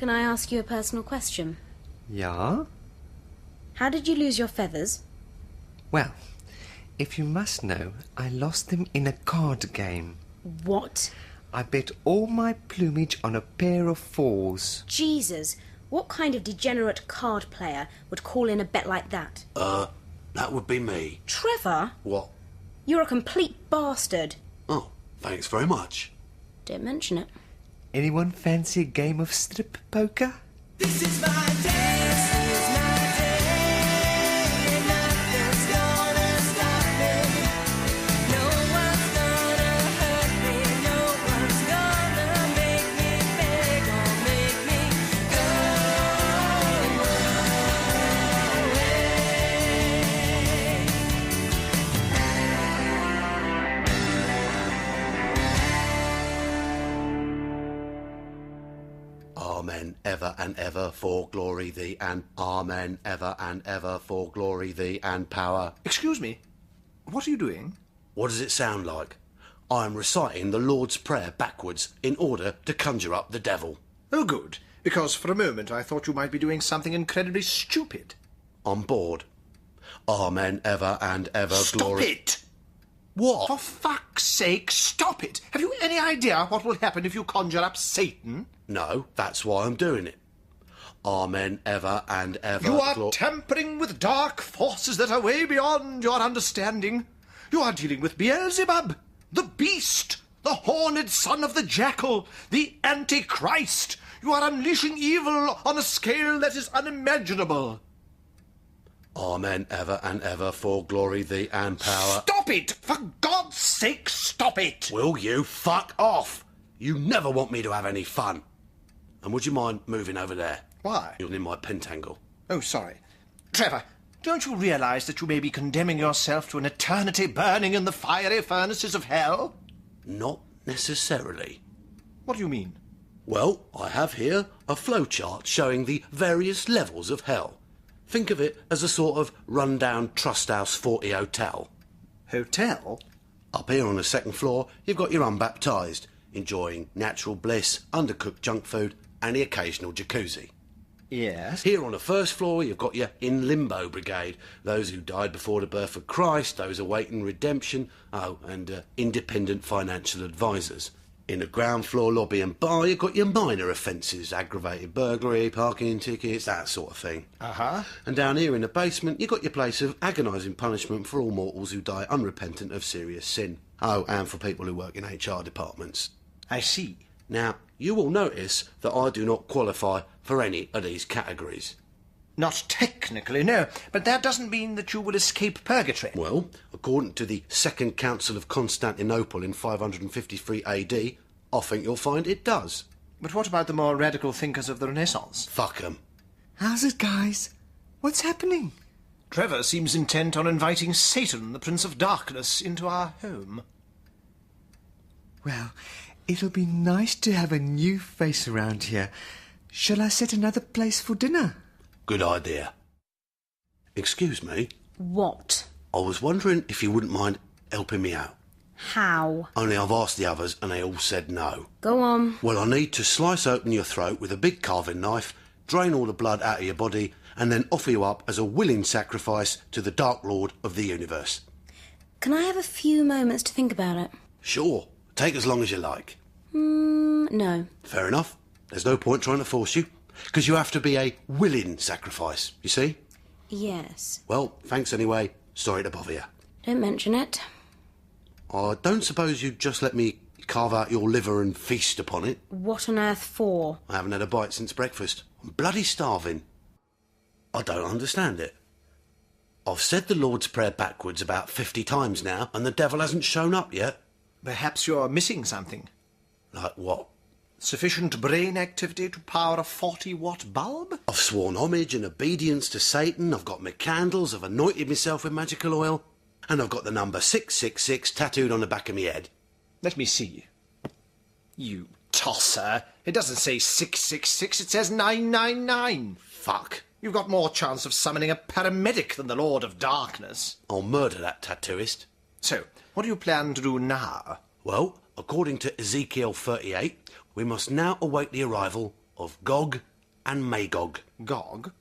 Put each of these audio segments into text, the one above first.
Can I ask you a personal question? Ja? How did you lose your feathers? Well, if you must know, I lost them in a card game. What? I bet all my plumage on a pair of fours. Jesus, what kind of degenerate card player would call in a bet like that? That would be me. Trevor? What? You're a complete bastard. Oh, thanks very much. Don't mention it. Anyone fancy a game of strip poker? This is my dance, this is my day. Nothing's gonna stop me. No one's gonna hurt me. No one's gonna make me beg or make me go Amen, ever and ever, for glory thee, and amen, ever and ever, for glory thee, and power. Excuse me, what are you doing? What does it sound like? I am reciting the Lord's Prayer backwards in order to conjure up the devil. Oh, good, because for a moment I thought you might be doing something incredibly stupid. I'm bored. Amen, ever and ever, glory... Stop it! What? For fuck's sake, stop it! Have you any idea what will happen if you conjure up Satan? No, that's why I'm doing it. Amen, ever and ever... You are tampering with dark forces that are way beyond your understanding. You are dealing with Beelzebub, the beast, the horned son of the jackal, the Antichrist. You are unleashing evil on a scale that is unimaginable. Amen, ever and ever, for glory thee, and power... Stop it! For God's sake, stop it! Will you fuck off? You never want me to have any fun. And would you mind moving over there? Why? You're in my pentangle. Oh, sorry. Trevor, don't you realise that you may be condemning yourself to an eternity burning in the fiery furnaces of hell? Not necessarily. What do you mean? Well, I have here a flowchart showing the various levels of hell. Think of it as a sort of run-down Trust House 40 hotel. Hotel? Up here on the second floor, you've got your unbaptised, enjoying natural bliss, undercooked junk food, and the occasional jacuzzi. Yes. Here on the first floor, you've got your in limbo brigade, those who died before the birth of Christ, those awaiting redemption, and independent financial advisors. In the ground floor lobby and bar, you've got your minor offences, aggravated burglary, parking tickets, that sort of thing. Uh-huh. And down here in the basement, you've got your place of agonising punishment for all mortals who die unrepentant of serious sin. Oh, and for people who work in HR departments. I see. Now, you will notice that I do not qualify for any of these categories. Not technically, no, but that doesn't mean that you will escape purgatory. Well, according to the Second Council of Constantinople in 553 AD, I think you'll find it does. But what about the more radical thinkers of the Renaissance? Fuck 'em. How's it, guys? What's happening? Trevor seems intent on inviting Satan, the Prince of Darkness, into our home. Well, it'll be nice to have a new face around here. Shall I set another place for dinner? Good idea. Excuse me, What? I was wondering if you wouldn't mind helping me out. How? Only I've asked the others and they all said no. Go on. Well, I need to slice open your throat with a big carving knife, drain all the blood out of your body, and then offer you up as a willing sacrifice to the Dark Lord of the universe. Can I have a few moments to think about it? Sure, take as long as you like. No. Fair enough. There's no point trying to force you, because you have to be a willing sacrifice, you see? Yes. Well, thanks anyway. Sorry to bother you. Don't mention it. I don't suppose you'd just let me carve out your liver and feast upon it? What on earth for? I haven't had a bite since breakfast. I'm bloody starving. I don't understand it. I've said the Lord's Prayer backwards about 50 times now, and the devil hasn't shown up yet. Perhaps you're missing something. Like what? Sufficient brain activity to power a 40-watt bulb? I've sworn homage and obedience to Satan, I've got my candles, I've anointed myself with magical oil, and I've got the number 666 tattooed on the back of my head. Let me see. You tosser. It doesn't say 666, it says 999. Fuck. You've got more chance of summoning a paramedic than the Lord of Darkness. I'll murder that tattooist. So, what do you plan to do now? Well, according to Ezekiel 38, we must now await the arrival of Gog and Magog. Gog?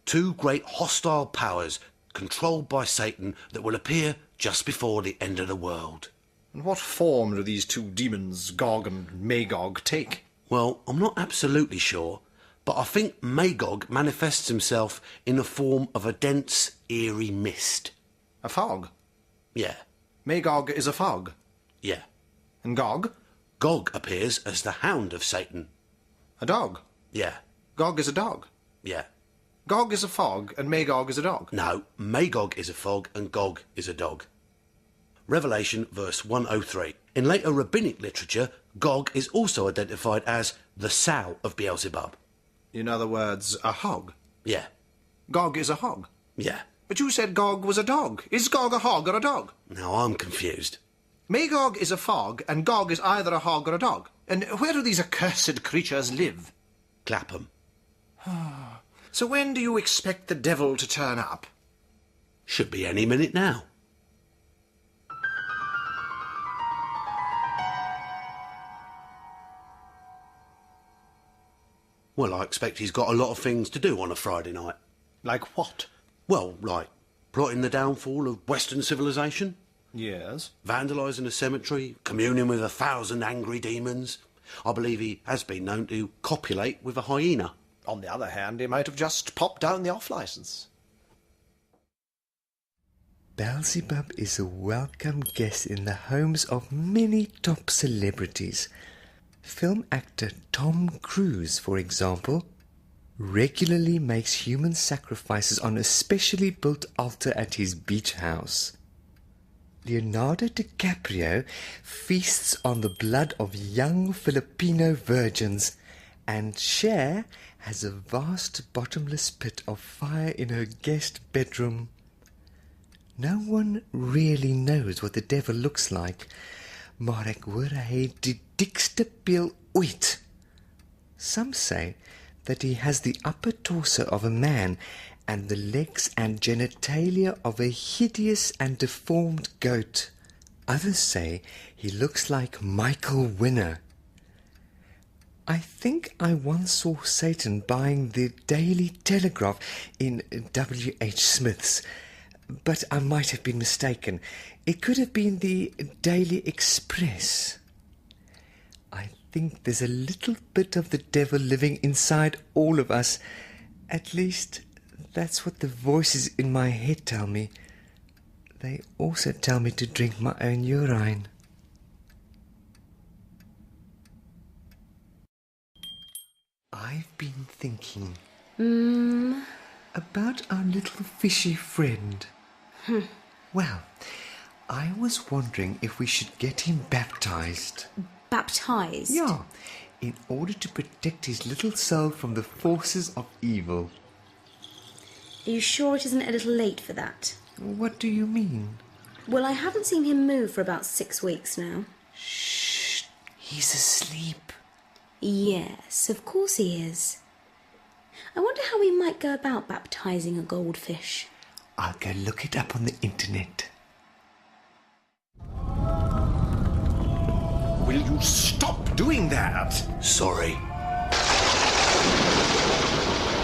Two great hostile powers controlled by Satan that will appear just before the end of the world. And what form do these two demons, Gog and Magog, take? Well, I'm not absolutely sure, but I think Magog manifests himself in the form of a dense, eerie mist. A fog? Yeah, Magog is a fog. yeah. And Gog? Gog appears as the hound of Satan. A dog. Yeah, Gog is a dog. yeah. Gog is a fog and Magog is a dog. No, Magog is a fog and Gog is a dog. Revelation verse 103. In later rabbinic literature, Gog is also identified as the sow of Beelzebub. In other words, a hog. Yeah, Gog is a hog. yeah. But you said Gog was a dog. Is Gog a hog or a dog? Now I'm confused. Magog is a fog and Gog is either a hog or a dog. And where do these accursed creatures live? Clapham. So when do you expect the devil to turn up? Should be any minute now. Well, I expect he's got a lot of things to do on a Friday night. Like what? Well, like plotting the downfall of Western civilization, Yes. vandalising a cemetery, communing with 1,000 angry demons. I believe he has been known to copulate with a hyena. On the other hand, he might have just popped down the off-licence. Beelzebub is a welcome guest in the homes of many top celebrities. Film actor Tom Cruise, for example, regularly makes human sacrifices on a specially built altar at his beach house. Leonardo DiCaprio feasts on the blood of young Filipino virgins, and Cher has a vast bottomless pit of fire in her guest bedroom. No one really knows what the devil looks like, maar ek hoor hy het die dikste peel ooit. Some say that he has the upper torso of a man and the legs and genitalia of a hideous and deformed goat. Others say he looks like Michael Winner. I think I once saw Satan buying the Daily Telegraph in W.H. Smith's, but I might have been mistaken. It could have been the Daily Express. I think there's a little bit of the devil living inside all of us. At least, that's what the voices in my head tell me. They also tell me to drink my own urine. I've been thinking about our little fishy friend. Well, I was wondering if we should get him baptized. Baptized? Yeah, in order to protect his little soul from the forces of evil. Are you sure it isn't a little late for that? What do you mean? Well, I haven't seen him move for about 6 weeks now. Shh, he's asleep. Yes, of course he is. I wonder how we might go about baptizing a goldfish. I'll go look it up on the internet. Will you stop doing that? Sorry.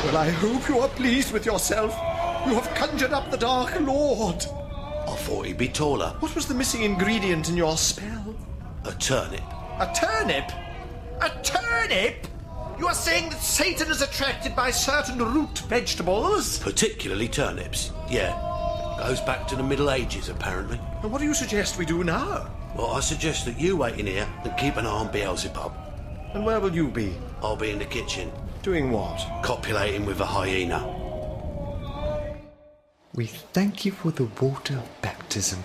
Well, I hope you are pleased with yourself. You have conjured up the Dark Lord. I thought he'd be taller. What was the missing ingredient in your spell? A turnip. A turnip? A turnip? You are saying that Satan is attracted by certain root vegetables? Particularly turnips. Yeah. Goes back to the Middle Ages, apparently. And what do you suggest we do now? Well, I suggest that you wait in here and keep an eye on Beelzebub. And where will you be? I'll be in the kitchen, Doing what? copulating with a hyena. We thank you for the water of baptism,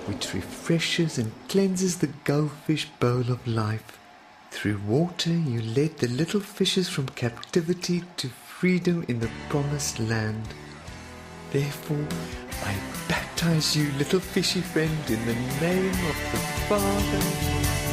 which refreshes and cleanses the goldfish bowl of life. Through water you led the little fishes from captivity to freedom in the promised land. Therefore, I baptize you, little fishy friend, in the name of the Father,